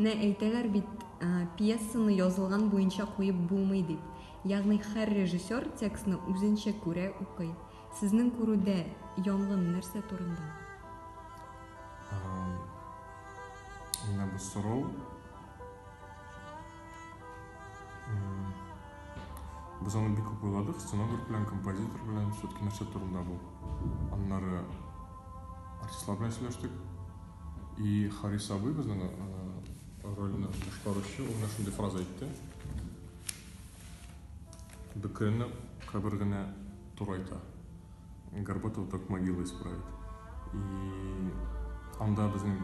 Не әйтәләр бит, пьесаны язылган буенча куеп булмый дип. Ягъни һәр режиссер текстны үзенчә күрә, укый. Сезнең күрүдә янгын нәрсә турында? Менә бу сорау biz аны бик күп уйладык, сценограф белән, композитор белән, все-таки нәрсә турында бу. Аннары артистлар белән сөйләштек. И Харис абый безнең рольне башкаручы, ул менә шундый фраза әйтте. Бөкренне кабер генә турайта. Горбатов только могилу исправит. И анда безнең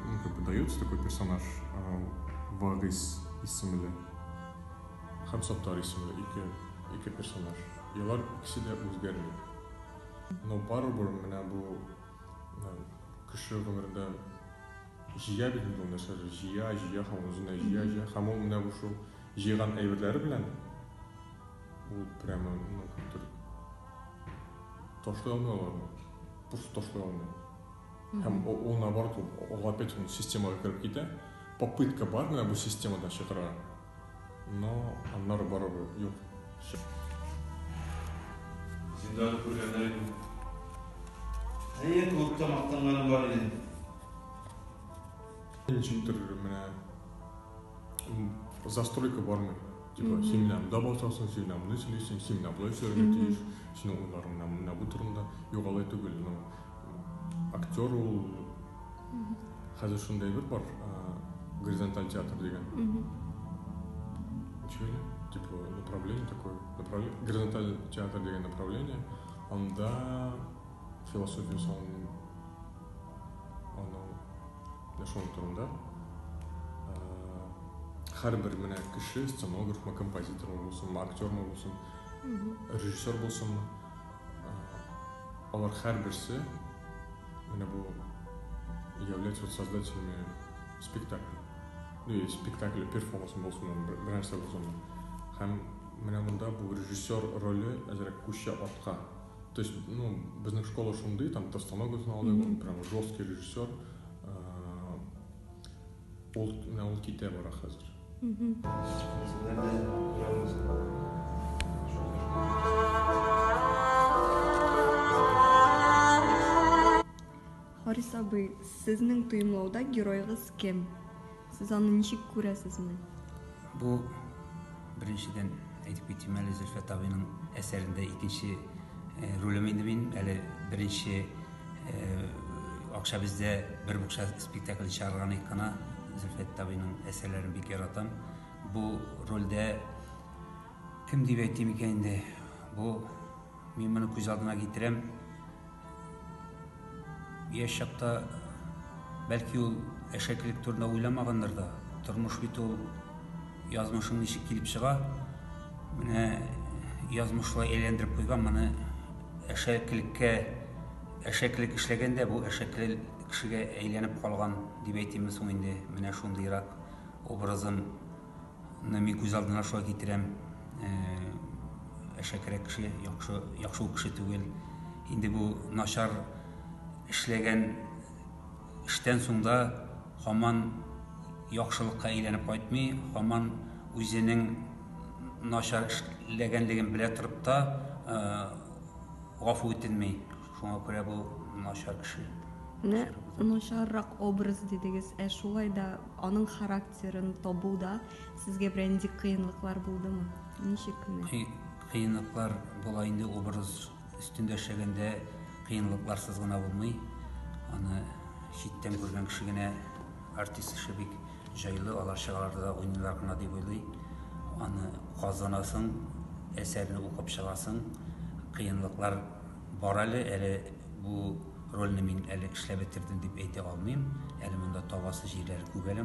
дается такой персонаж Вагис исемле. Һәм Саттар исемле ике персонаж. Ялар ikisi дә үзгәрми. Но барыбер менә бу кеше гомерендә җыя бит бу нәрсә, җыя һәм үзенә җыя һәм ул менә бу шул җыйган әйберләре белән ул прямо күптер ташлый алмый аларны. Просто ташлый алмый. Һәм ул наоборот, ул опять системага кереп китә. Попытка бар менә бу системадан чыгырга. Но аннары барыбер юк. Зинданы күргәннәр иде. Әйе, клубта мактанганым бар иде. Ничектер менә застройка бармый. Типа, синнәм да басасың, синнәм моны сөйләсәң, синнәм болай сөйләргә тиеш. Синең уйларың менә бу турында юк алай түгел. Актер ул хәзер шундай бер бар, горизонталь театр дигән. Типа направление такое, горизонталь театр деген направление, анда философия салынып, нашон турында. Һәрбер менә кеше, сценограф, композитор булсын, актер булсын, режиссер булсын, алар һәрберсе менә бу является создателями спектакля. Ну, спектакль, перформанс болсын, бер нәрсә булсын. Һәм менә монда бу режиссер роле әзрәк күчә атка. То есть, безнең школа шундый, там постановкасын алды, прям жесткий режиссер. Ул китә бара хәзер. Харис абый, сезнең тоемлауда геройгыз кем? Сез аны ничек күрәсезме? Бу беренчедән әйтеп китим әле Зөлфәт абыйның әсәрендә икенче ролем инде мин. Әле беренче акча бездә бер букча спектакль чыгарган икән. Зөлфәт абыйның әсәрләрен бик яратам. Бу рольдә кем дип әйтим икән инде? Бу мин моны күз алдыма китерәм. Яшь чакта бәлки ул әшәкелек турында уйламагандыр да. Тормыш бит ул язмышың ничек килеп чыга. Менә язмышлай әйләндереп куйган моны әшәкелек эшләгәндә бу әшәкелек кешегә әйләнеп калган дип әйтимме соң инде. Менә шундыйрак образын мин күз алдына шулай китерәм. Әшәкерәк кеше, яхшы кеше түгел. Инде бу начар эшләгән эштән соң да һаман яхшылыкка әйләнеп кайтмый, һаман үзенең начар эшләгәнлеген белә торып та гафу итенми. Шуңа күрә бу начар кеше. Начаррак образ дидегез, шулай да аның характерын табуда сезгә бернинди кыенлыклар булдымы? Ничек кенә? Кыенлыклар була инде образ өстендә эшләгәндә кыенлыкларсыз гына булмый. Аны читтән күргән кеше генә артист эше бик җайлы, алар чыгаларда уйныйлар гына дип уйлый. Аны казанасың, әсәрне укып чыгасың. Кыенлыклар бар әле бу рольне мин әле эшләп бетердем дип әйтә алмыйм. Әле монда табасы җирләр күп әле.